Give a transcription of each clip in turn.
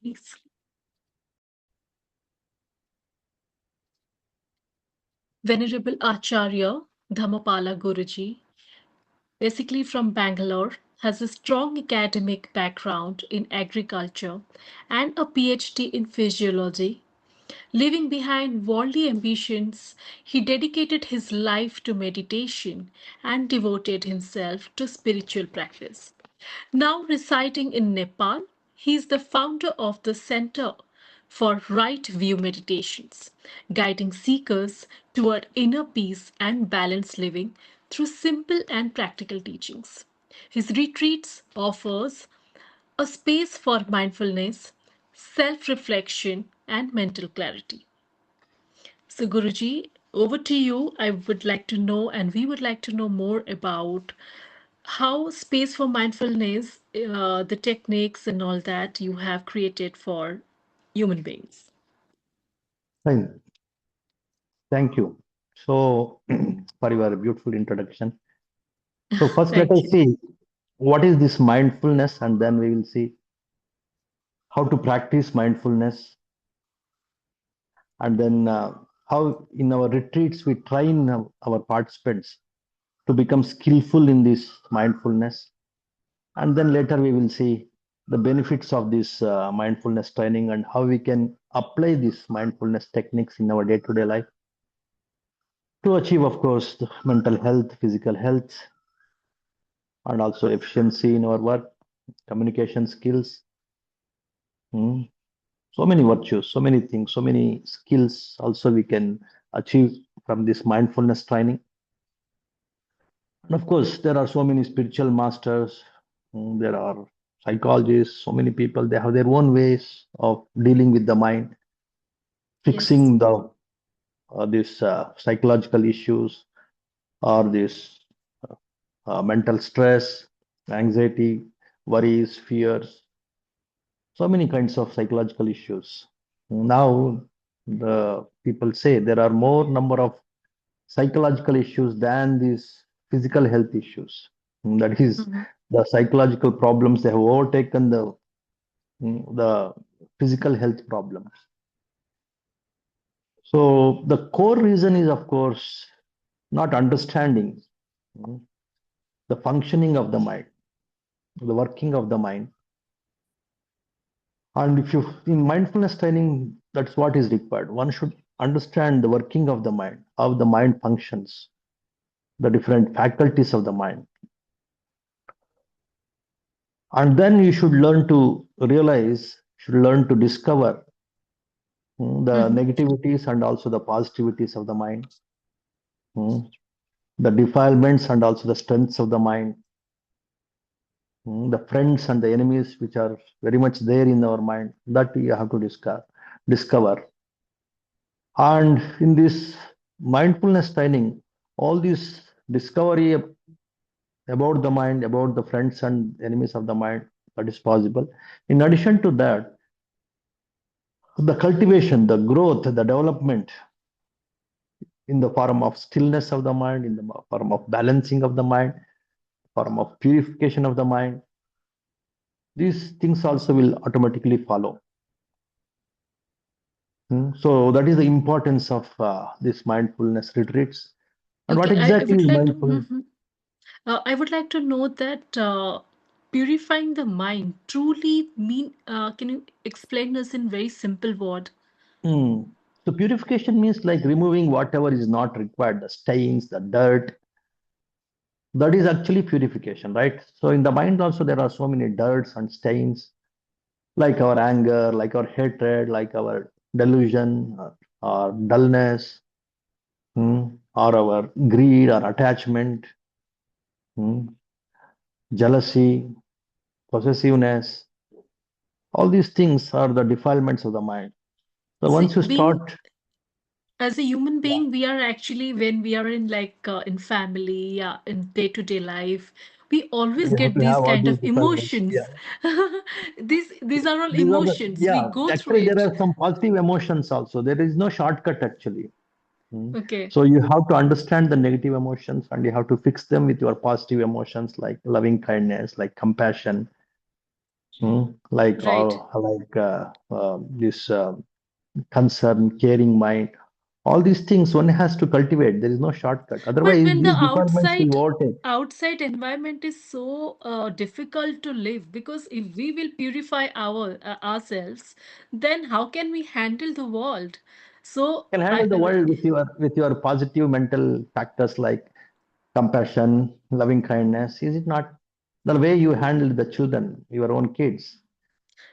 Please. Venerable Acharya Dhammapala Guruji, basically from Bangalore, has a strong academic background in agriculture and a PhD in physiology. Leaving behind worldly ambitions, he dedicated his life to meditation and devoted himself to spiritual practice. Now residing in Nepal, he is the founder of the Center for Right View Meditations, guiding seekers toward inner peace and balanced living through simple and practical teachings. His retreats offers a space for mindfulness, self-reflection, and mental clarity. So, Guruji, over to you. I would like to know, and we would like to know more about how space for mindfulness, the techniques and all that you have created for human beings. Fine. Thank you. So, for your beautiful introduction. So, first let Thank us you. see what is this mindfulness, and then we will see how to practice mindfulness, and then how in our retreats we train our participants to become skillful in this mindfulness, and then later we will see the benefits of this mindfulness training and how we can apply these mindfulness techniques in our day-to-day life to achieve, of course, the mental health, physical health, and also efficiency in our work, communication skills. Hmm. So many virtues, so many things, so many skills also we can achieve from this mindfulness training. And of course, there are so many spiritual masters, there are psychologists, so many people, they have their own ways of dealing with the mind, Yes. fixing the these psychological issues or this mental stress, anxiety, worries, fears, so many kinds of psychological issues. Now, the people say there are more number of psychological issues than these physical health issues. That is, Mhm. the psychological problems they have overtaken the physical health problems. So the core reason is, of course, not understanding mm, the functioning of the mind, the working of the mind. And if you in mindfulness training, that's what is required. One should understand the working of the mind, how the mind functions, the different faculties of the mind. And then you should learn to realize, should learn to discover the Mhm. negativities and also the positivities of the mind, the defilements and also the strengths of the mind, the friends and the enemies which are very much there in our mind, that you have to discover. And in this mindfulness training, all this discovery about the mind, about the friends and enemies of the mind, that is possible. In addition to that, the cultivation, the growth, the development in the form of stillness of the mind, in the form of balancing of the mind, form of purification of the mind, these things also will automatically follow. So that is the importance of this mindfulness retreats. And what Okay, I exactly would is like to. mindfulness? I would like to know that purifying the mind truly mean. Can you explain this in very simple word? Hmm. So purification means like removing whatever is not required, the stains, the dirt. That is actually purification, right? So in the mind also there are so many dirts and stains, like our anger, like our hatred, like our delusion, or dullness, or our greed or attachment, hmm, jealousy, possessiveness. All these things are the defilements of the mind. So once See, you being start, as a human yeah, being, we are actually when we are in in family, yeah, in day-to-day life, we always you have get to these have all kind these of defilements. Yeah. emotions. These are all These are the, emotions. We yeah, go through actually, there it. are some positive emotions also. There is no shortcut actually. Okay. So you have to understand the negative emotions and you have to fix them with your positive emotions like loving kindness, like compassion. like Right. this concern, caring mind. All these things one has to cultivate. There is no shortcut. But Otherwise, when the these defilements will overtake. outside environment is so difficult to live, because if we will purify ourselves, then how can we handle the world? So You can I handle the world with your positive mental factors like compassion, loving kindness. Is it not the way you handle the children, your own kids?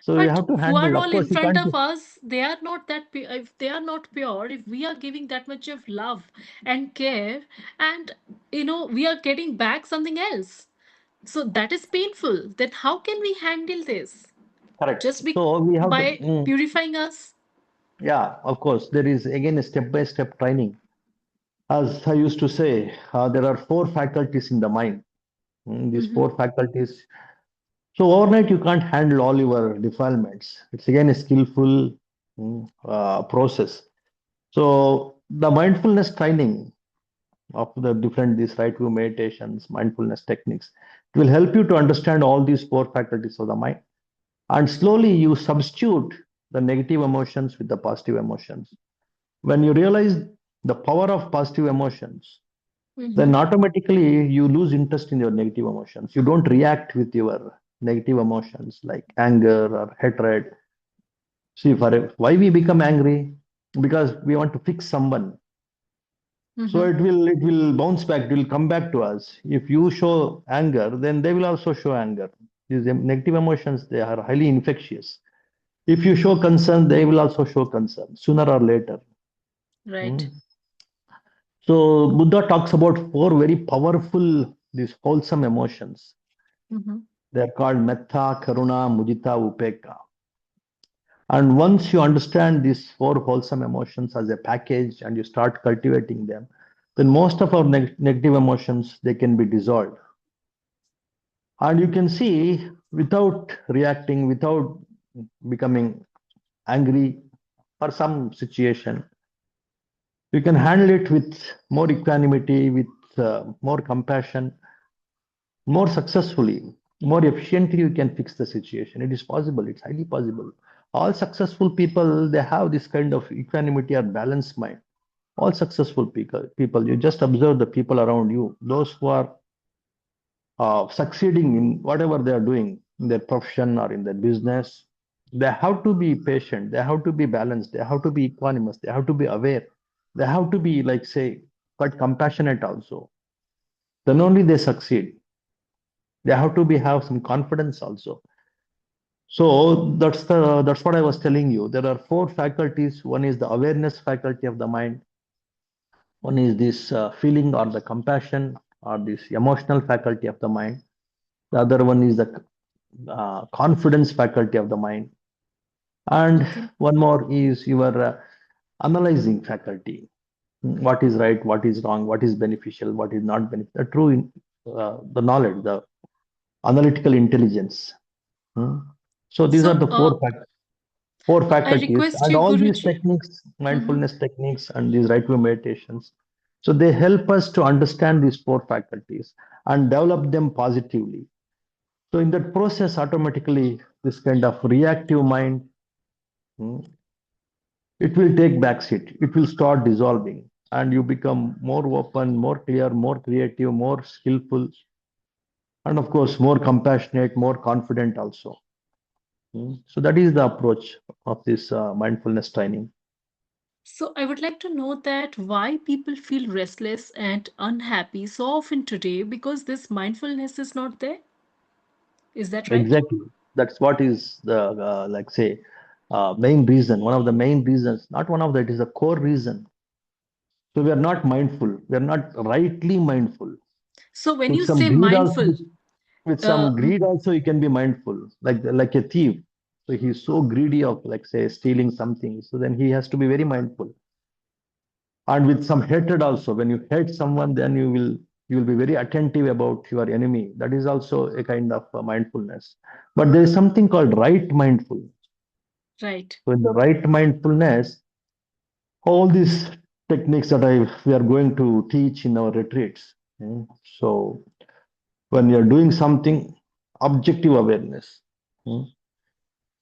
So you but have to who are handle. Of all in course, you front can't. of us, they are not that if they are not pure, if we are giving that much of love and care, and we are getting back something else, so that is painful. Then how can we handle this? Correct. Just be So we have to. by purifying us. Yeah, of course. There is again a step-by-step training. As I used to say, there are four faculties in the mind. These Mm-hmm. four faculties. So overnight you can't handle all your defilements. It's again a skillful process. So the mindfulness training of the different these right view meditations, mindfulness techniques, it will help you to understand all these four faculties of the mind. And slowly you substitute the negative emotions with the positive emotions. When you realize the power of positive emotions, Mm-hmm. then automatically you lose interest in your negative emotions. You don't react with your negative emotions like anger or hatred. See, for why we become angry? Because we want to fix someone. So Mm-hmm. it will bounce back. It will come back to us. If you show anger, then they will also show anger. These negative emotions, they are highly infectious. If you show concern, they will also show concern sooner or later. Right. Hmm. So Buddha talks about four very powerful, these wholesome emotions. Mm-hmm. They are called metta, karuna, mudita, upeka. And once you understand these four wholesome emotions as a package and you start cultivating them, then most of our negative emotions they can be dissolved. And you can see without reacting, without becoming angry for some situation, you can handle it with more equanimity, with more compassion, more successfully, more efficiently. You can fix the situation. It is possible. It's highly possible. All successful people they have this kind of equanimity or balanced mind. All successful people. You just observe the people around you. Those who are succeeding in whatever they are doing in their profession or in their business, they have to be patient. They have to be balanced. They have to be equanimous. They have to be aware. They have to be like say quite compassionate also. Then only they succeed. They have to be have some confidence also. So that's what I was telling you. There are four faculties. One is the awareness faculty of the mind. One is this feeling or the compassion or this emotional faculty of the mind. The other one is the confidence faculty of the mind. And Okay. one more is your analyzing faculty. What is right, what is wrong, what is beneficial, what is not beneficial. The true, the knowledge, the analytical intelligence. Hmm. So these are So the four I faculties, request and you, all these Guruji. techniques, Mm-hmm. mindfulness techniques, and these right view meditations. So they help us to understand these four faculties and develop them positively. So in that process, automatically, this kind of reactive mind, hmm, it will take backseat. It will start dissolving, and you become more open, more clear, more creative, more skillful, and of course, more compassionate, more confident also. So that is the approach of this mindfulness training. So I would like to know that why people feel restless and unhappy so often today, because this mindfulness is not there. Is that right? Exactly. That's what is the like say main reason. One of the main reasons, not one of that, is the core reason. So we are not mindful. We are not rightly mindful. So when With you some say greed also, mindful, with uh, some greed also, you can be mindful. Like a thief. So he's so greedy of like say stealing something. So then he has to be very mindful. And with some hatred also, when you hate someone, then you will be very attentive about your enemy. That is also a kind of mindfulness. But there is something called right mindful. right. So in the right mindfulness, all these techniques that we are going to teach in our retreats. So when you're doing something, objective awareness.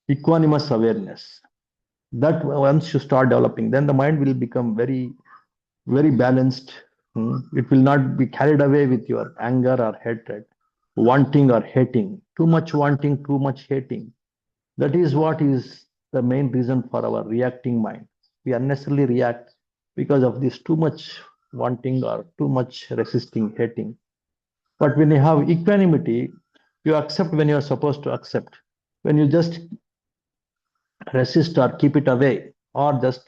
equanimous awareness. That once you start developing, then the mind will become very, very balanced. It will not be carried away with your anger or hatred, wanting or hating, too much wanting, too much hating. That is what is the main reason for our reacting mind. We unnecessarily react because of this too much wanting or too much resisting, hating. But when you have equanimity, you accept when you are supposed to accept. When you just resist or keep it away, or just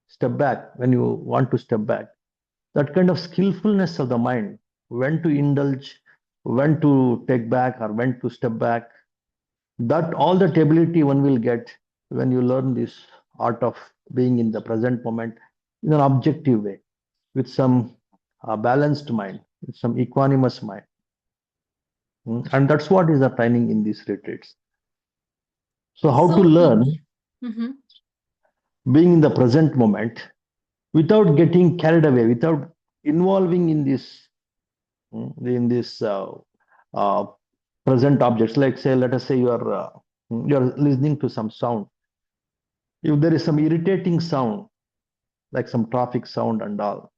step back when you want to step back, that kind of skillfulness of the mind, when to indulge, when to take back, or when to step back, that all that ability one will get when you learn this art of being in the present moment in an objective way, with some balanced mind, with some equanimous mind. And that's what is the training in these retreats. So how to So, learn mhm, being in the present moment without getting carried away, without involving in this uh, present objects. Like say, let us say you are listening to some sound. If there is some irritating sound, like some traffic sound and all,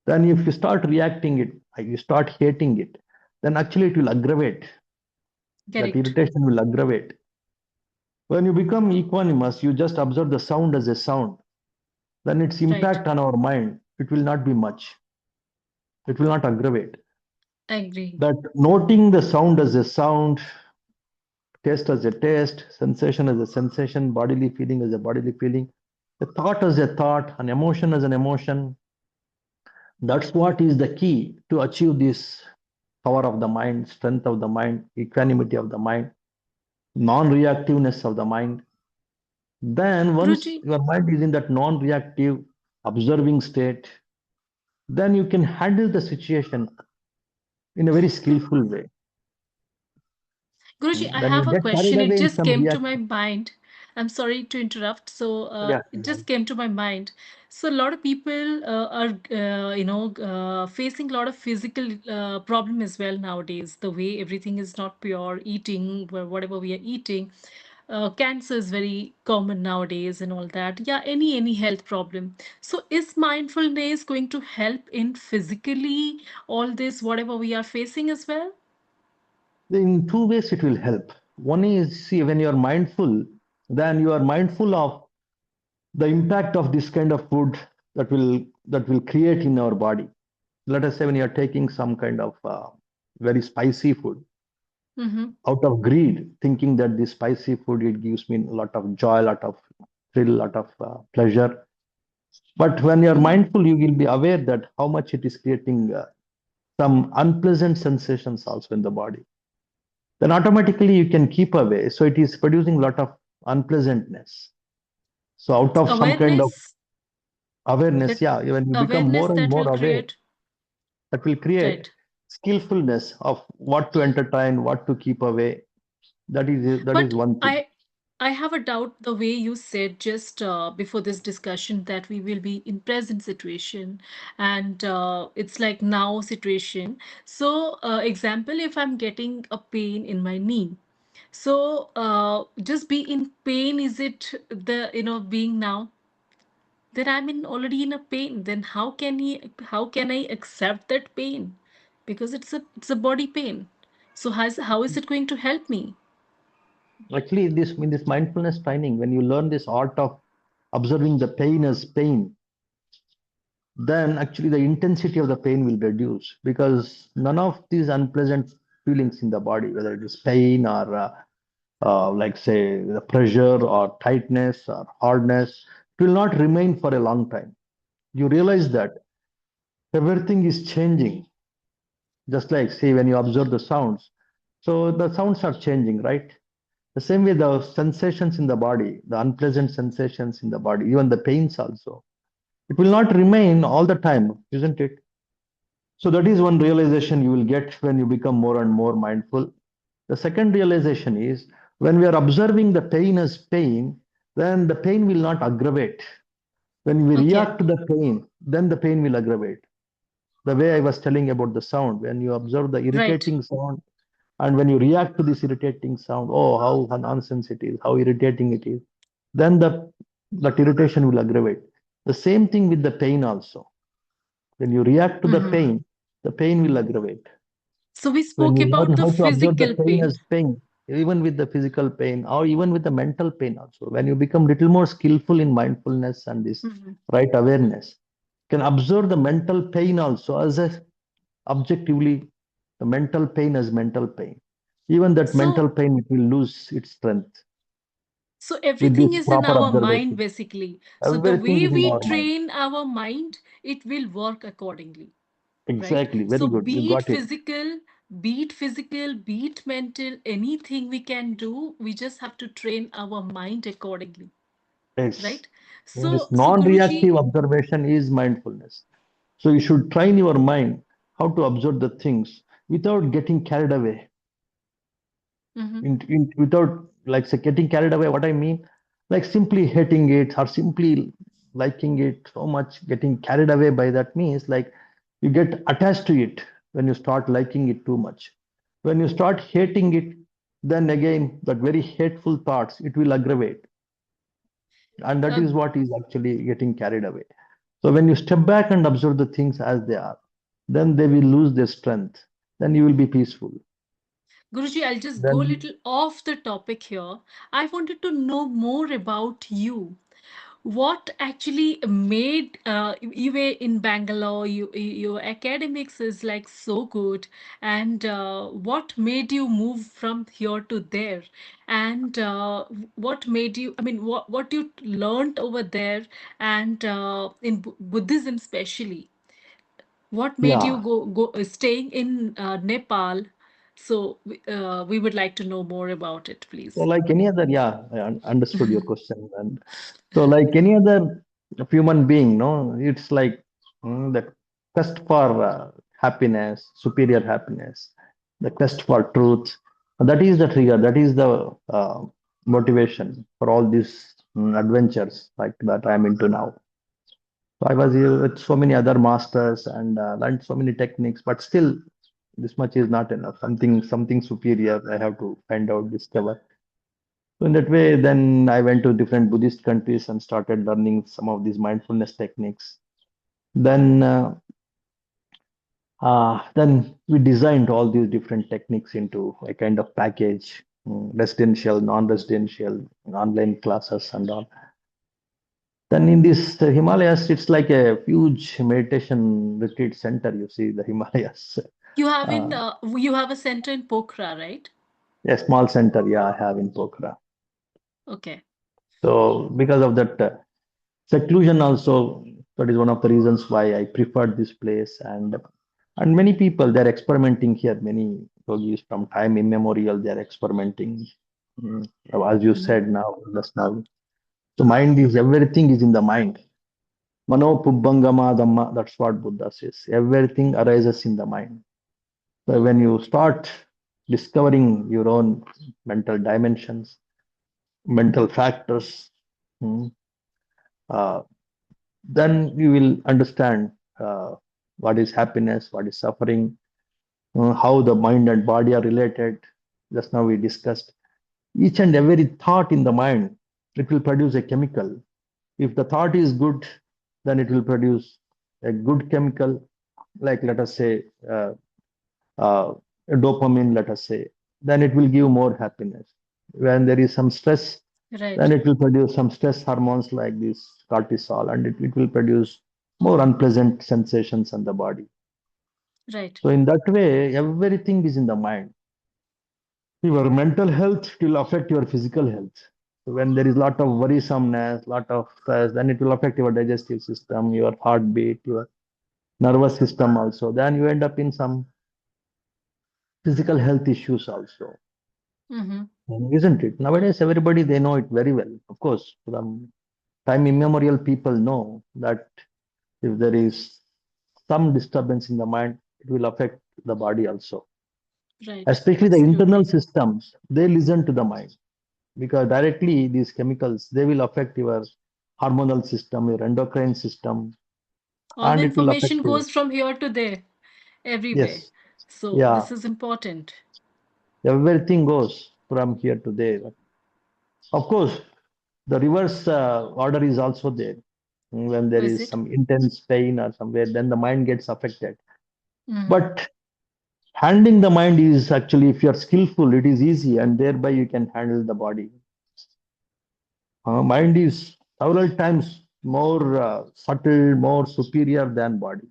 then if you start reacting it, you start hating it, then actually it will aggravate. That correct. irritation will aggravate. When you become equanimous, you just observe the sound as a sound. Then its Right. impact on our mind, it will not be much. It will not aggravate. I agree. That noting the sound as a sound, taste as a taste, sensation as a sensation, bodily feeling as a bodily feeling, a thought as a thought, an emotion as an emotion. That's what is the key to achieve this power of the mind, strength of the mind, equanimity of the mind, non reactiveness of the mind. Then, once Guruji, your mind is in that non reactive, observing state, then you can handle the situation in a very skillful way. Guruji, I Then you have a get carried question. It away in just some came to my reaction. mind. I'm sorry to interrupt. So, Yeah. it just came to my mind. So, a lot of people are, facing a lot of physical problem as well nowadays. The way everything is not pure, eating, whatever we are eating. Cancer is very common nowadays and all that. Yeah, any health problem. So, is mindfulness going to help in physically all this, whatever we are facing as well? In two ways, it will help. One is, see, when you are mindful, then you are mindful of the impact of this kind of food that will create in our body. Let us say when you are taking some kind of very spicy food Mm-hmm. out of greed, thinking that this spicy food it gives me a lot of joy, a lot of thrill, a lot of pleasure. But when you are Mm-hmm. mindful, you will be aware that how much it is creating some unpleasant sensations also in the body. Then automatically you can keep away. So it is producing a lot of unpleasantness. So out of some kind of Awareness awareness, that yeah, when you become awareness more and that more will aware, create, that will create right. skillfulness of what to entertain, what to keep away. That is But one thing. I have a doubt the way you said just before this discussion that we will be in present situation and it's like now situation. So example, if I'm getting a pain in my knee, so just be in pain, is it the being now? Then I'm in already in a pain. Then how can I accept that pain? Because it's a body pain. So how is it going to help me? Actually, this in this mindfulness training, when you learn this art of observing the pain as pain, then actually the intensity of the pain will reduce because none of these unpleasant feelings in the body, whether it is pain or like say the pressure or tightness or hardness, it will not remain for a long time. You realize that everything is changing, just like say when you observe the sounds. So the sounds are changing, right? The same way the sensations in the body, the unpleasant sensations in the body, even the pains also, it will not remain all the time, isn't it? So that is one realization you will get when you become more and more mindful. The second realization is when we are observing the pain as pain, then the pain will not aggravate. When we Okay, react to the pain, then the pain will aggravate. The way I was telling about the sound, when you observe the right. irritating sound And when you react to this irritating sound, oh, how nonsense it is, how irritating it is, then that irritation will aggravate. The same thing with the pain also. When you react to Mm-hmm. the pain will aggravate. So we When spoke you about learn the how to observe the physical pain pain. as pain, even with the physical pain or even with the mental pain also, when you become little more skillful in mindfulness and this Mm-hmm. right awareness, can observe the mental pain also as a objectively, the mental pain as mental pain. Even that mental So pain, it will lose its strength so with everything this is in proper our mind observation. basically. So the Everything way is in we our mind. train our mind, it will work accordingly, right? Exactly. So Very good. You got it. be it mental, anything we can do, we just have to train our mind accordingly, Yes. right? This So non-reactive Guruji, observation is mindfulness. So you should train your mind how to observe the things without getting carried away. mm-hmm, Without like say getting carried away. What I mean, like simply hating it or simply liking it so much, getting carried away by that means like you get attached to it when you start liking it too much. When you start hating it, then again that very hateful thoughts it will aggravate, and that uh, is what is actually getting carried away. So when you step back and observe the things as they are, then they will lose their strength. Then you will be peaceful. Guruji, I'll just go a Then little off the topic here. I wanted to know more about you. What actually made you were in Bangalore, your academics is like so good, and what made you move from here to there, and what made you, I mean, what you learned over there, and in Buddhism especially, what made you yeah. go staying in Nepal? So we would like to know more about it, So please. like any other, yeah, I understood your question. And so like any other human being, no, it's like the quest for happiness, superior happiness, the quest for truth. That is the trigger. That is the motivation for all these adventures like that I'm into now. So I was here with so many other masters and learned so many techniques, but still this much is not enough. Something superior I have to find out, discover. So in that way, then I went to different Buddhist countries and started learning some of these mindfulness techniques. Then, then we designed all these different techniques into a kind of package, residential, non-residential, online classes and all. Then in this Himalayas, it's like a huge meditation retreat center. You see the Himalayas, uh, You have a center in Pokhara, right? a small center. Yeah, I have in Pokhara. Okay. So because of that seclusion also, that is one of the reasons why I preferred this place. And many people they're experimenting here. Many yogis from time immemorial they're experimenting. Mm, as you Mhm. said now, just now. So mind is everything is in the mind. Mano pubbangama dhamma. That's what Buddha says. Everything arises in the mind. So when you start discovering your own mental dimensions, mental factors, mm, uh, then you will understand what is happiness, what is suffering, how the mind and body are related. Just now we discussed each and every thought in the mind, it will produce a chemical. If the thought is good, then it will produce a good chemical, like let us say uh, dopamine, let us say, then it will give more happiness. When there is some stress, Right, then it will produce some stress hormones like this cortisol, and it will produce more unpleasant sensations in the body. right, So, in that way, everything is in the mind. Your mental health will affect your physical health. So when there is lot of worrisomeness, lot of stress, then it will affect your digestive system, your heartbeat, your nervous system also. Then you end up in some physical health issues also. mm-hmm. Isn't it? Nowadays, everybody they know it very well. Of course, from time immemorial, people know that if there is some disturbance in the mind, it will affect the body also. Right, Especially the internal absolutely. systems, they listen to the mind because directly these chemicals they will affect your hormonal system, your endocrine system, All the and it will affect information you. goes from here to there, everywhere. Yes, So yeah. this is important. Everything goes from here to there. Of course, the reverse order is also there. When there Is is it? some intense pain or somewhere, then the mind gets affected. Mm-hmm. But handling the mind is actually, if you're skillful, it is easy, and thereby you can handle the body. Mind is several times more subtle, more superior than body.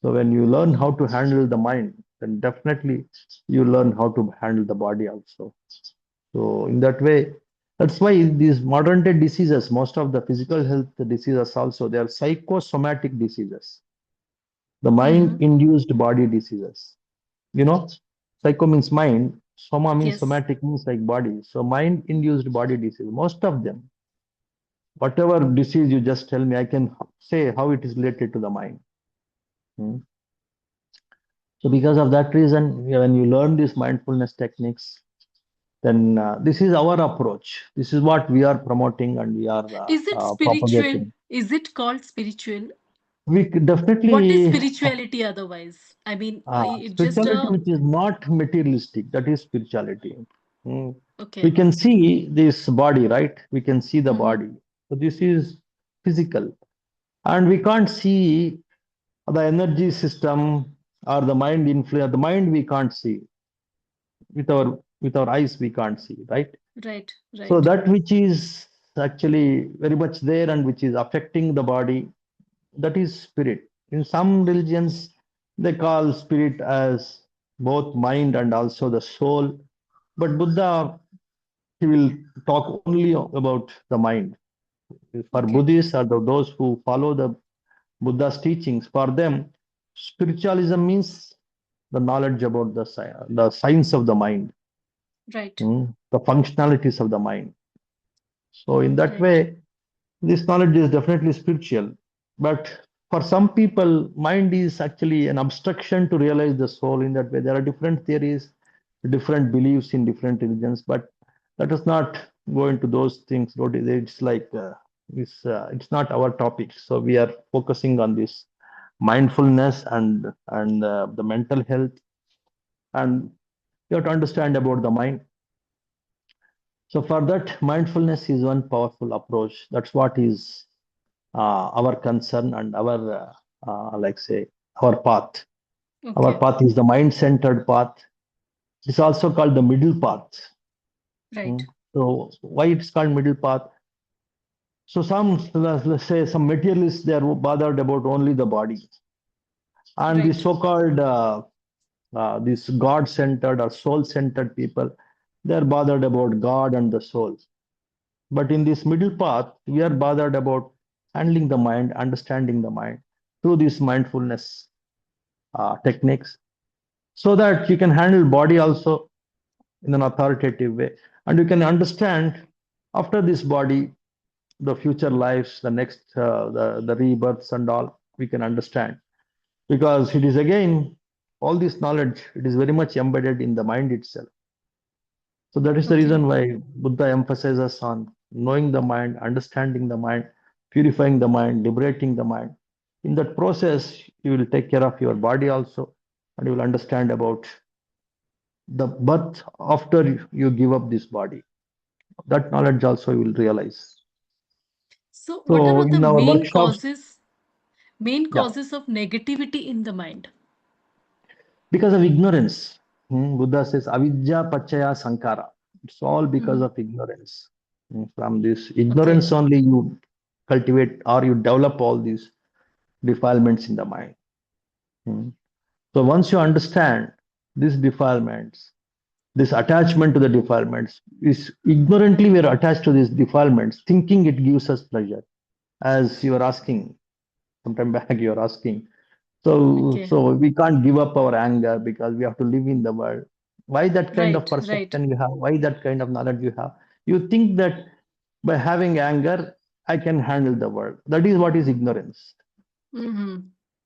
So when you learn how to handle the mind, then definitely you learn how to handle the body also. So in that way, that's why these modern day diseases, most of the physical health diseases also, they are psychosomatic diseases, the Mm-hmm. mind-induced body diseases. You know, psycho means mind, soma means Yes. somatic means like body. So mind-induced body disease, most of them, whatever disease you just tell me, I can say how it is related to the mind. Hmm. So because of that reason, when you learn these mindfulness techniques, then this is our approach. This is what we are promoting and we are Is it spiritual? propagating. Is it called spiritual? We What is definitely spirituality otherwise? I mean, it just spirituality a which is not materialistic. That is spirituality. Mm. We okay. can see this body, right? We can see the Mm-hmm. body. So this is physical, and we can't see the energy system or the mind influence. The mind we can't see with our eyes. We can't see, right? Right, So right. that which is actually very much there and which is affecting the body, that is spirit. In some religions, they call spirit as both mind and also the soul. But Buddha, he will talk only about the mind. For Okay, Buddhists or those who follow the Buddha's teachings, for them, spiritualism means the knowledge about the science of the mind, right, the functionalities of the mind. So in that right. way, this knowledge is definitely spiritual. But for some people, mind is actually an obstruction to realize the soul. In that way, there are different theories, different beliefs in different religions. But let us not go into those things. It's like it's not our topic. So we are focusing on this mindfulness and the mental health, and you have to understand about the mind. So for that, mindfulness is one powerful approach. That's what is our concern and our like say our path. Our Okay, path is the mind-centered path. It's also called the middle path. right, Mm. So why it's called middle path? So some, let's say some materialists, they are bothered about only the body, and the right. so-called these God-centered or soul-centered people, they are bothered about God and the soul. But in this middle path, we are bothered about handling the mind, understanding the mind through these mindfulness techniques, so that you can handle body also in an authoritative way, and you can understand after this body the future lives, the next the rebirths and all, we can understand, because it is again all this knowledge, it is very much embedded in the mind itself. So that is the Okay. reason why Buddha emphasizes on knowing the mind, understanding the mind, purifying the mind, liberating the mind. In that process, you will take care of your body also, and you will understand about the birth after you give up this body. That knowledge also you will realize. So, what So are the in our workshops, main yeah, causes of negativity in the mind? because of ignorance, Buddha says avidya pachaya sankara. It's all because Mm-hmm. of ignorance. From this Okay, ignorance only you cultivate or you develop all these defilements in the mind. Mm. So once you understand these defilements, this attachment to the defilements is ignorantly we are attached to these defilements, thinking it gives us pleasure. As you are asking, sometime back you are asking. okay. So we can't give up our anger because we have to live in the world. Why that kind of Right, right. perception you have? Why that kind of knowledge you have? You think that by having anger, I can handle the world. That is what is ignorance. Mm-hmm.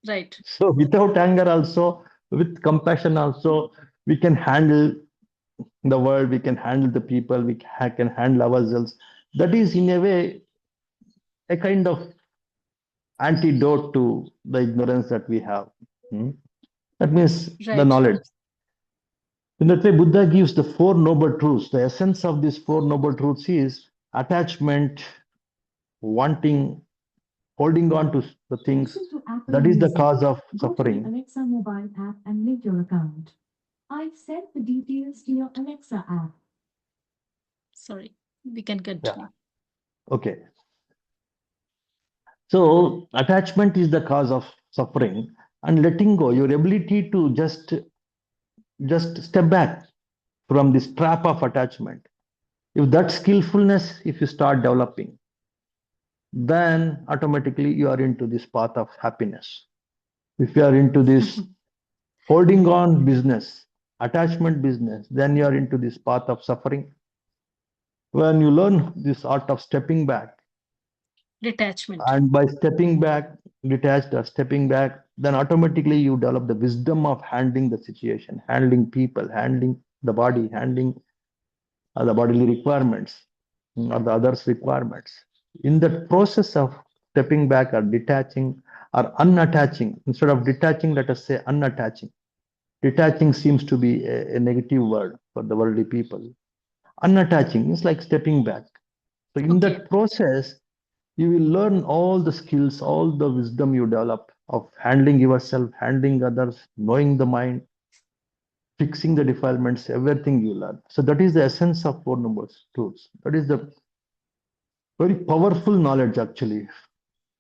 Right, So without anger also, with compassion also, we can handle the world, we can handle the people, can handle ourselves. That is in a way a kind of antidote to the ignorance that we have. Hmm? That means the right. knowledge. In that way, Buddha gives the four noble truths. The essence of these four noble truths is attachment, wanting, holding on to the things. Listen to Apple That is the Music. cause of Go to the suffering. Alexa mobile app and link your account. I've sent the details to your Alexa app. Sorry, we can Yeah. continue. Okay. So attachment is the cause of suffering, and letting go, your ability to just step back from this trap of attachment. If that skillfulness, if you start developing, then automatically you are into this path of happiness. If you are into this holding on business, attachment business, then you are into this path of suffering. When you learn this art of stepping back, Detachment. and by stepping back, detached or stepping back, then automatically you develop the wisdom of handling the situation, handling people, handling the body, handling the bodily requirements, or the others' requirements. In that process of stepping back or detaching or unattaching, instead of detaching, let us say unattaching. Detaching seems to be a negative word for the worldly people. Unattaching is like stepping back. So, in Okay. that process, you will learn all the skills, all the wisdom you develop of handling yourself, handling others, knowing the mind, fixing the defilements, everything you learn. So, that is the essence of Four Noble Truths. That is the very powerful knowledge, actually.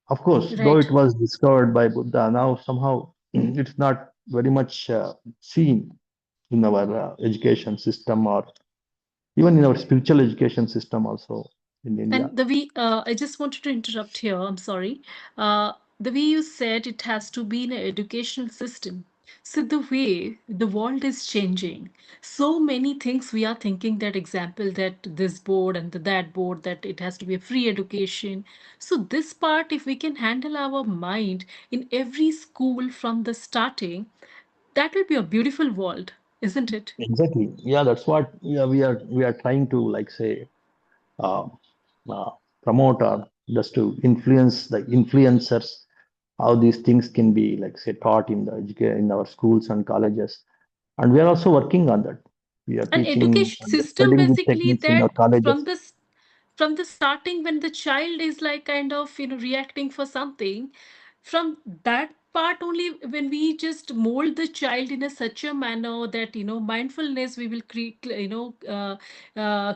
Of course, though Right. it was discovered by Buddha, now somehow it's not very much seen in our education system, or even in our spiritual education system also in India. And the way, I just wanted to interrupt here. I'm sorry. The way you said it has to be in an educational system. So the way the world is changing, so many things we are thinking that example that this board and that board that it has to be a free education. So this part, if we can handle our mind in every school from the starting, that will be a beautiful world, isn't it? Exactly. Yeah, that's what, yeah, we are trying to, like, say, uh, uh, promote, or just to influence the influencers, how these things can be, like, say, taught in the in our schools and colleges. And we are also working on that. We are An teaching education and system spreading these basically techniques in our that colleges. from the starting when the child is like kind of reacting for something, from that part only, when we just mold the child in a such a manner that mindfulness we will create,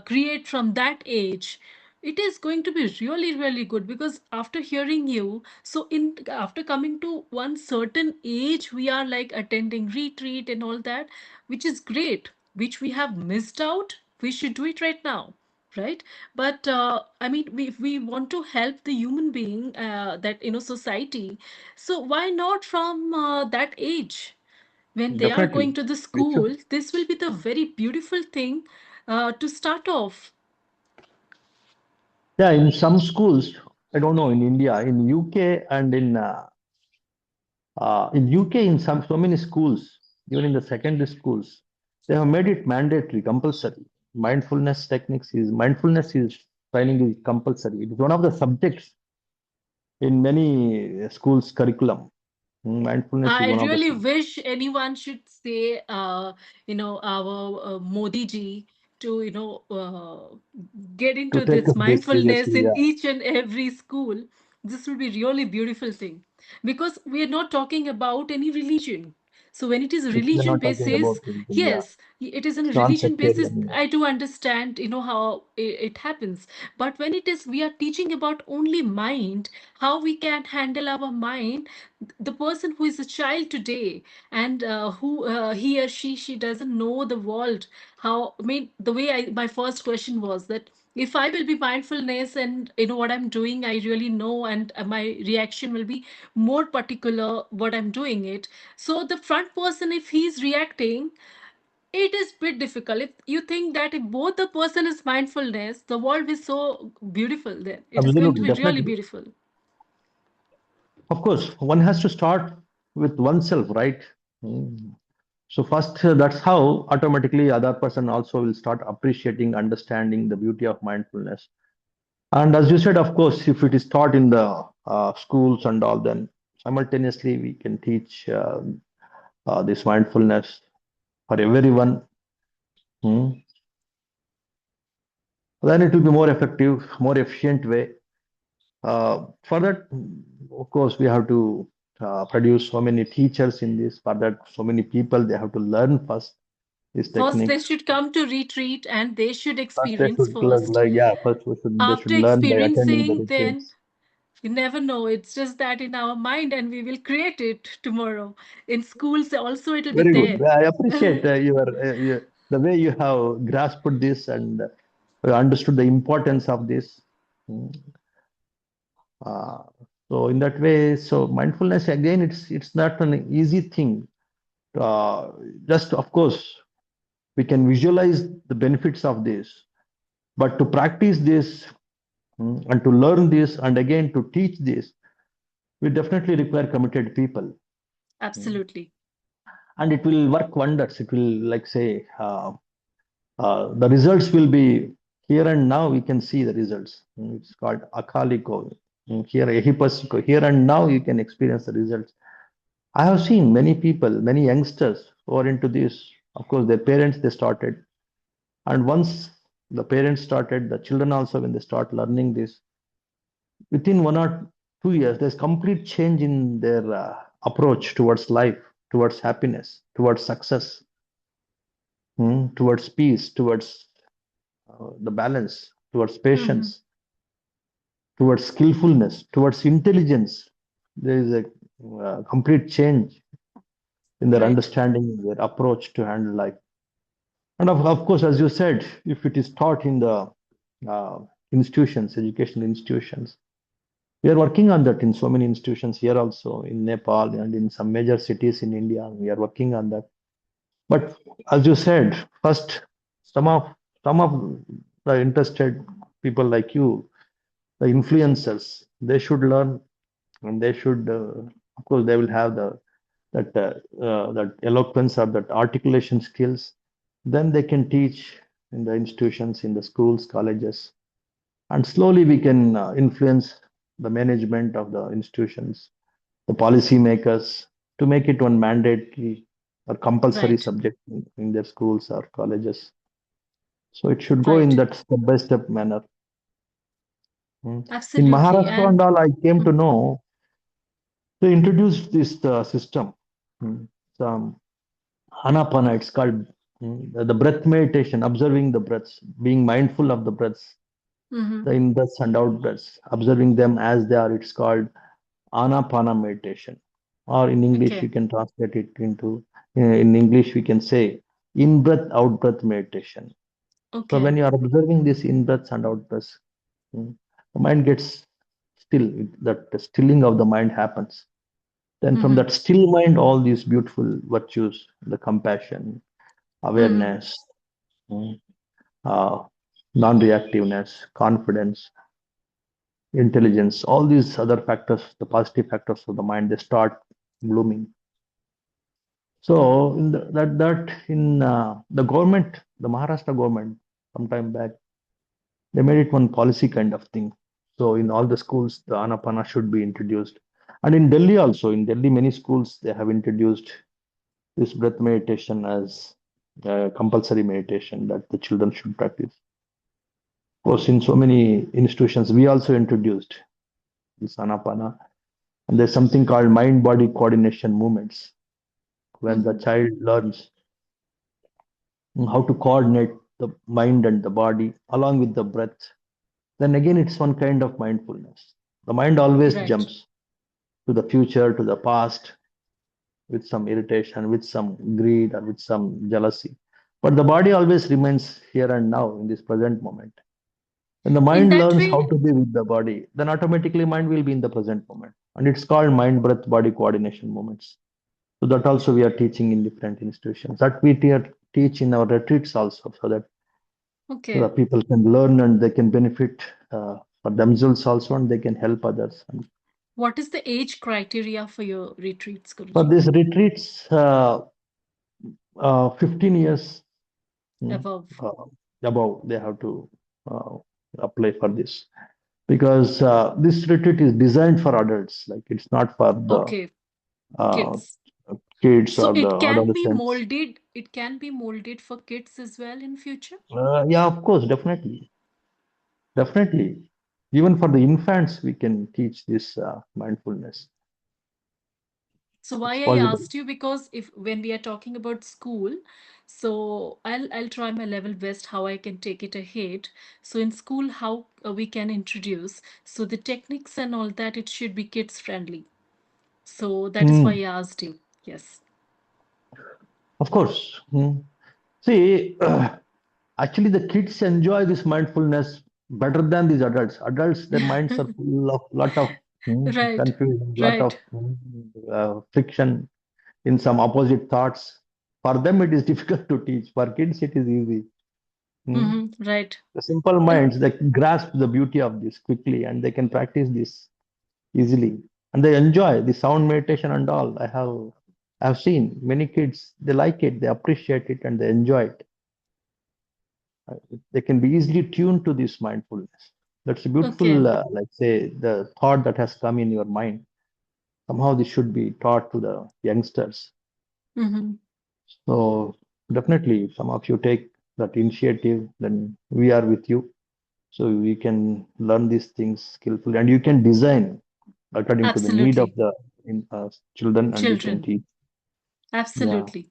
create from that age, it is going to be really really good. Because after hearing you, so in after coming to one certain age, we are like attending retreat and all that, which is great, which we have missed out. We should do it right now, right? But I mean, if we want to help the human being, that society, so why not from that age, when they are Definitely. going to the We school, should. this will be the very beautiful thing to start off. Yeah, in some schools, I don't know, in India, in UK, and in UK, in some so many schools, even in the secondary schools, they have made it mandatory, compulsory. Mindfulness is training is compulsory. It is one of the subjects in many schools curriculum. Mindfulness is I one of the really subjects. wish anyone should say, our Modi ji to, get To into take this up this mindfulness seriously, in yeah. each and every school. This will be really beautiful thing, because we are not talking about any religion. So when it is a We are religion not talking basis, about religion, yeah. yes, it is in a It's religion basis. non-sectarian, yeah. I do understand, how it happens. But when it is, we are teaching about only mind, how we can handle our mind, the person who is a child today, and who he or she doesn't know the world. How, I mean, the way my first question was that if I will be mindfulness and what I'm doing, I really know, and my reaction will be more particular what I'm doing it. So the front person, if he's reacting, it is bit difficult. If you think that if both the person is mindfulness, the world is so beautiful, then it is going to Absolutely, be really definitely. beautiful. Of course, one has to start with oneself, right? Mm. So first, that's how automatically other person also will start appreciating, understanding the beauty of mindfulness. And as you said, of course, if it is taught in the schools and all, then simultaneously we can teach this mindfulness for everyone. Hmm. Then it will be more effective, more efficient way. For that, of course, we have to produce so many teachers in this. For that, so many people they have to learn first these First, they techniques. should come to retreat and they should First, they experience should learn, first. like yeah, first they should After learn by attending the experiencing, then retreats. you never know. It's just that in our mind, and we will create it tomorrow. In schools, also, it'll be Very good. there. I appreciate the way you have grasped this and understood the importance of this. Mm. Uh, so in that way, so mindfulness again, it's not an easy thing. Uh, just of course, we can visualize the benefits of this, but to practice this and to learn this and again to teach this, we definitely require committed people. Mm. Absolutely. And it will work wonders. It will, like say, the results will be here and now. We can see the results. It's called akaliko. Here, ehipasiko. Here and now, you can experience the results. I have seen many people, many youngsters who are into this. Of course, their parents they started, and once the parents started, the children also when they start learning this, within 1 or 2 years, there's complete change in their approach towards life, towards happiness, towards success, towards peace, towards the balance, towards Hmm. patience, towards skillfulness, towards intelligence. There is a complete change in their Right. understanding, their approach to handle life. And of course, as you said, if it is taught in the uh, institutions, educational institutions, we are working on that in so many institutions here also in Nepal and in some major cities in India. We are working on that. But as you said, first, some of some of the interested people like you, the influencers, they should learn and they should, of course, they will have that eloquence or that articulation skills. Then they can teach in the institutions, in the schools, colleges, and slowly we can influence the management of the institutions, the policy makers, to make it one mandatory or compulsory Right. subject in their schools or colleges. So it should go in Right. that step by step manner. In Absolutely. Maharashtra and And all, I came to mhm. know they introduced this system. Some Anapana, it's called the breath meditation, observing the breaths, being mindful of the breaths, Mhm. the in breaths and out breaths, observing them as they are. It's called Anapana meditation. Or in English, Okay. you can translate it into, in English, we can say in breath, out breath meditation. So Okay. when you are observing this in breaths and out breaths, the mind gets still, that the stilling of the mind happens. Then from Hmm. that still mind, all these beautiful virtues, the compassion, Hmm. awareness, mm, uh, non-reactiveness, confidence, intelligence, all these other factors, the positive factors of the mind, they start blooming. So in that in the government, the Maharashtra government, sometime back, they made it one policy kind of thing. So in all the schools, the Anapana should be introduced. And in Delhi also, in Delhi, many schools they have introduced this breath meditation as compulsory meditation that the children should practice. Of course, in so many institutions, we also introduced this Anapana. And there's something called mind-body coordination movements when the Hmm. child learns how to coordinate the mind and the body along with the breath. Then again, it's one kind of mindfulness. The mind always Right. jumps to the future, to the past, with some irritation, with some greed, or with some jealousy. But the body always remains here and now in this present moment. When the In mind that learns how way, to be with the body, then automatically mind will be in the present moment. And it's called mind breath body coordination moments. So that also we are teaching in different institutions. That we teach in our retreats also, so that the okay. people can learn and they can benefit for themselves also, and they can help others. And What is the age criteria for your retreats, for Guruji? these retreats, 15 years mm, Above. uh, above, they have to uh, apply for this because this retreat is designed for adults. Like it's not for the Okay. uh, Kids. kids So or the it can be adolescents. molded, it can be molded for kids as well in future. Yeah, of course, definitely, definitely. Even for the infants, we can teach this mindfulness. So why It's I possible. asked you, because if when we are talking about school, so I'll try my level best how I can take it ahead. So in school, how we can introduce, so the techniques and all that, it should be kids friendly. So that is why Mm, I asked you. Yes. of course. Mm. See, actually, the kids enjoy this mindfulness better than these adults. Adults, their minds are full of lot of Right. confusion, lot Right. of friction in some opposite thoughts. For them, it is difficult to teach. For kids, it is easy. Mm. Right. The simple And minds, they grasp the beauty of this quickly and they can practice this easily. And they enjoy the sound meditation and all. I have seen many kids, they like it, they appreciate it, and they enjoy it. They can be easily tuned to this mindfulness. That's a okay. beautiful, like say, the thought that has come in your mind. Somehow this should be taught to the youngsters. Mm-hmm. So definitely, if some of you take that initiative, then we are with you. So we can learn these things skillfully, and you can design according to the need of Absolutely. the children, and you can Children. teach. Yeah, Absolutely.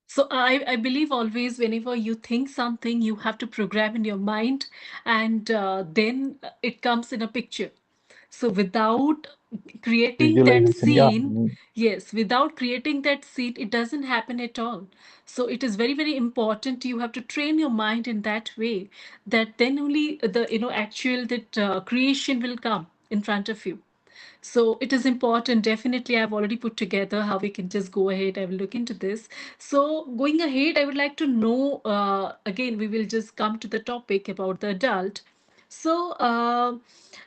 So I believe always whenever you think something, you have to program in your mind, and then it comes in a picture. So without creating that visualization. Yeah. scene, yes, without creating that scene, it doesn't happen at all. So it is very, very important. You have to train your mind in that way, that then only the actual that creation will come in front of you. So it is important. Definitely, I've already put together how we can just go ahead. I will look into this. So going ahead, I would like to know again, we will just come to the topic about the adult. So,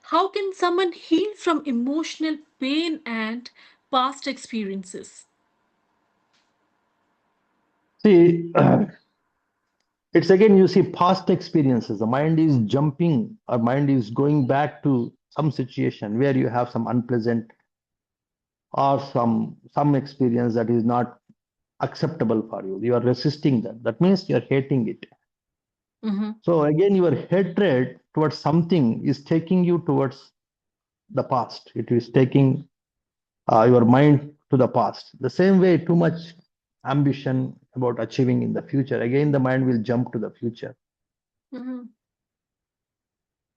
how can someone heal from emotional pain and past experiences? See, it's again, you see, past experiences. The mind is jumping, or mind is going back to some situation where you have some unpleasant or some experience that is not acceptable for you. You are resisting that. That means you are hating it. Mm-hmm. So again, your hatred towards something is taking you towards the past. It is taking your mind to the past. The same way, too much ambition about achieving in the future. Again, the mind will jump to the future. Mm-hmm.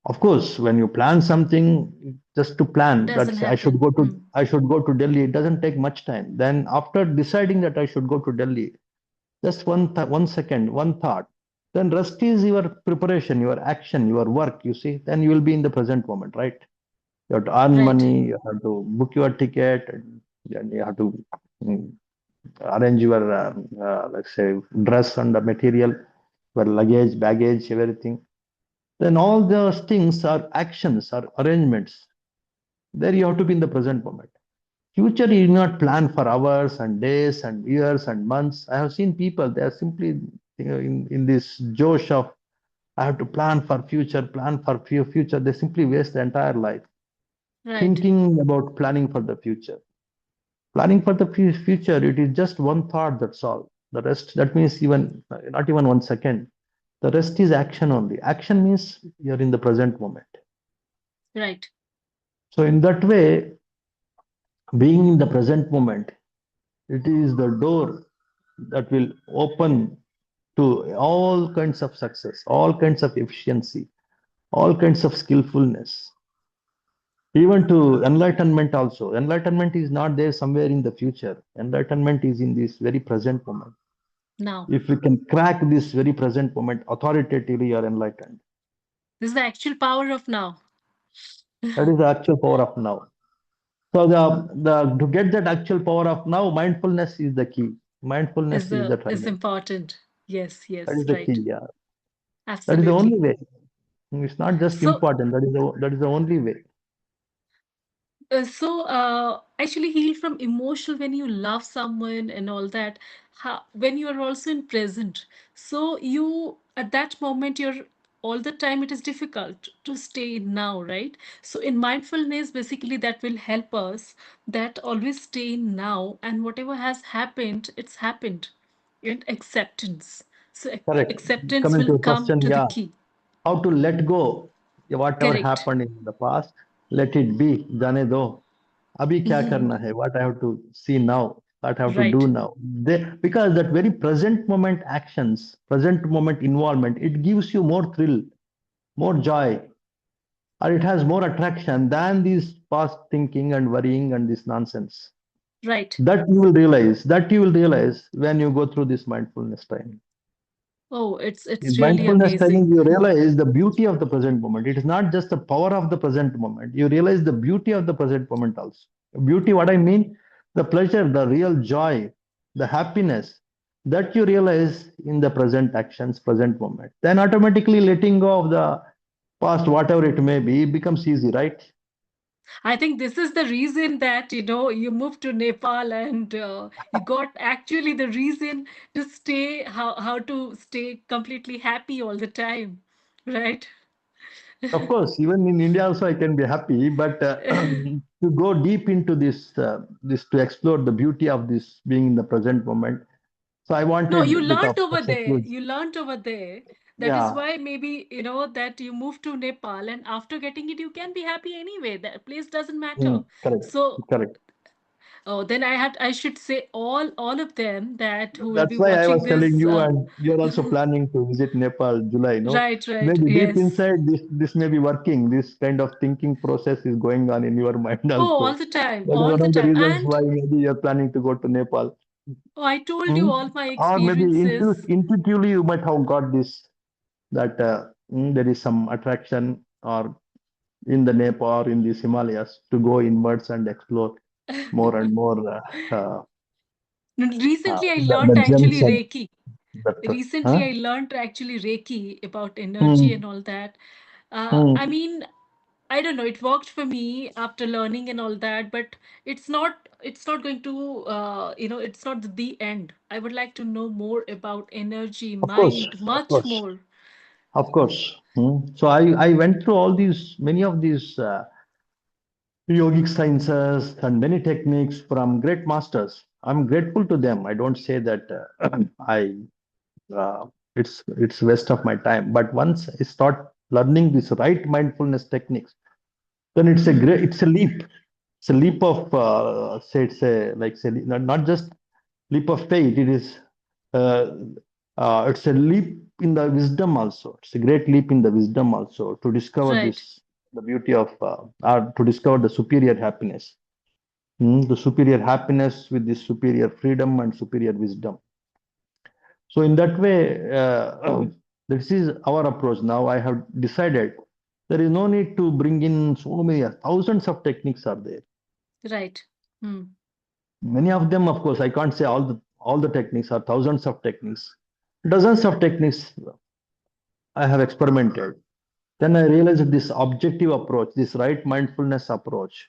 Of course, when you plan something, just to plan Doesn't that happen. Mm. I should go to Delhi, it doesn't take much time. Then after deciding that I should go to Delhi, just 1 second, one thought. Then rest is your preparation, your action, your work. You see, then you will be in the present moment, right? You have to earn Right. money, you have to book your ticket, and then you have to mm, arrange your, let's say, dress and the material, your luggage, baggage, everything. Then all those things are actions, are arrangements. There you have to be in the present moment. Future, you do not plan for hours and days and years and months. I have seen people, they are simply in this josh of, I have to plan for future, plan for future. They simply waste the entire life Right. thinking about planning for the future. Planning for the future, it is just one thought, that's all. The rest, that means even not even 1 second. The rest is action only. Action means you're in the present moment. Right. So in that way, being in the present moment, it is the door that will open to all kinds of success, all kinds of efficiency, all kinds of skillfulness, even to enlightenment also. Enlightenment is not there somewhere in the future. Enlightenment is in this very present moment. Now, If we can crack this very present moment, authoritatively you are enlightened. this is the actual power of now. That is the actual power of now. So the to get that actual power of now, mindfulness is the key. Mindfulness is the Is triumph. important. Yes. That Yes. is the Right. key. Yeah, that is the only Absolutely. way. It's not just So, important. That is the only way. actually heal from emotional when you love someone and all that. When you are also in present. So you at that moment you're all the time it is difficult to stay in now, right? So in mindfulness, basically that will help us that always stay in now, and whatever has happened, it's happened. And acceptance. So Correct. acceptance Coming will to your come question, to the yeah, key. how to let go whatever Correct. happened in the past, let it be, jane do. Abhi kya Mhm. karna hai? What I have to see now, what I have to do Right. now. Because that very present moment actions, present moment involvement, it gives you more thrill, more joy, or it has more attraction than this past thinking and worrying and this nonsense. Right. That you will realize when you go through this mindfulness training. Oh, it's In really mindfulness training, amazing. you realize the beauty of the present moment. It is not just the power of the present moment. You realize the beauty of the present moment also. Beauty, what I mean, the pleasure, the real joy, the happiness that you realize in the present actions, present moment. Then automatically letting go of the past, whatever it may be, becomes easy, right? I think this is the reason that, you moved to Nepal, and you got actually the reason to stay, how to stay completely happy all the time, right? Of course, even in India also I can be happy, but to go deep into this to explore the beauty of this being in the present moment. So I No, you wanted bit of learned over there. exercise. You learned over there. That is Yeah, why maybe, that you moved to Nepal, and after getting it, you can be happy anyway. That place doesn't matter. correct, So, correct. oh, then I should say all of them that who will be That's why I watching was telling this. you, and you're also planning to visit Nepal July. No, Right, right. maybe deep Yes. inside this may be working. This kind of thinking process is going on in your mind Oh, also. all the time, That is all one the of the time. reasons And why maybe you're planning to go to Nepal. oh, I told Hmm? you all my Or maybe experiences. intuitively you might have got this that there is some attraction or in the Nepal or in the Himalayas to go inwards and explore more and more Recently, I learned the gems actually of Reiki. that. Recently, Huh? I learned actually Reiki about energy and Hmm. all that. I Hmm. mean, I don't know, it worked for me after learning and all that, but it's not going to, it's not the end. I would like to know more about energy, Of course, mind, of much course, more. of course. Hmm. So I went through all these many of these yogic sciences and many techniques from great masters. I'm grateful to them. I don't say that I it's waste of my time. But once I start learning this right mindfulness techniques, then Hmm. it's a leap. It's a leap of say it's a like say not just leap of faith. Uh, it's a leap in the wisdom also. It's a great leap in the wisdom also to discover Right, this the beauty of or to discover the superior happiness. The superior happiness with this superior freedom and superior wisdom. So in that way, this is our approach. Now I have decided there is no need to bring in so many thousands of techniques are there. right. Hmm. Many of them, of course, I can't say all the techniques are thousands of techniques. Dozens of techniques I have experimented. Then I realized this objective approach, this right mindfulness approach.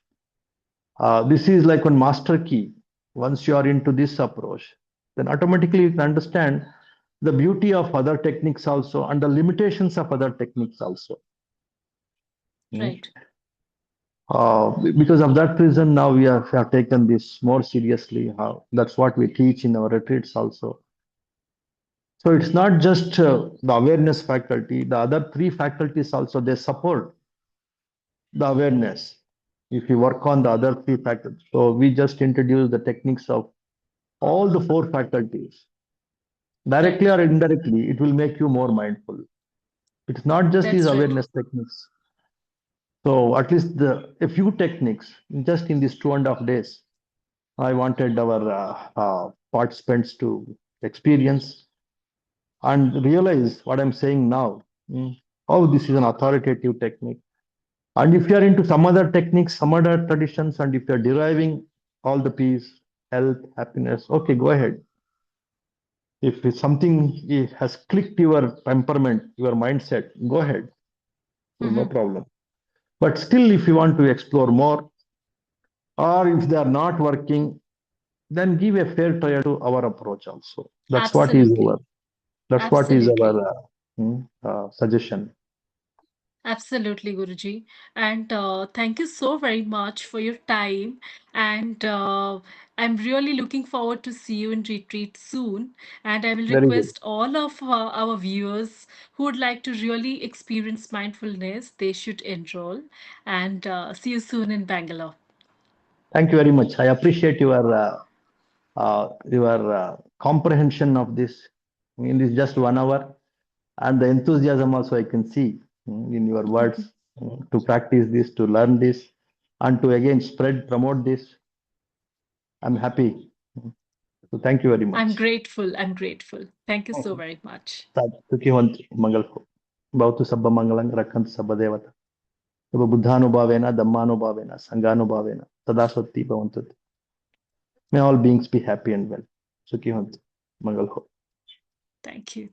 This is like one master key. Once you are into this approach, then automatically you can understand the beauty of other techniques also and the limitations of other techniques also. Mm. Right. Because of that reason, now we have taken this more seriously. That's what we teach in our retreats also. So it's not just the awareness faculty, the other three faculties also they support the awareness. If you work on the other three faculties, so we just introduce the techniques of all the four faculties directly Right. or indirectly. It will make you more mindful. It's not just these That's right. awareness techniques. So at least a few techniques just in these 2.5 days. I wanted our participants to experience and realize what I'm saying now. How this is an authoritative technique. And if you are into some other techniques, some other traditions, and if you are deriving all the peace, health, happiness, okay, go ahead. If it's something has clicked your temperament, your mindset, go ahead. So no Hmm. problem. But still, if you want to explore more, or if they are not working, then give a fair try to our approach also. That's what is our Absolutely. that's what is our Absolutely. suggestion. Absolutely, Guruji. And thank you so very much for your time. And I'm really looking forward to see you in retreat soon. And I will Very good. request all of our viewers who would like to really experience mindfulness, they should enroll. And see you soon in Bangalore. Thank you very much. I appreciate your comprehension of this in this just 1 hour, and the enthusiasm also I can see in your words to practice this, to learn this, and to again spread, promote this. I'm happy. So thank you very I'm much. grateful. I'm grateful. Thank you so very much. सुखी होंतु मंगल हो भवतु सब मंगलं रक्षन्तु सब देवता सब बुद्धानुभावेन धम्मानुभावेन संघानुभावेन सदा सत्ति भवन्तु. May all beings be happy and well. सुखी होंतु मंगल हो. Thank you.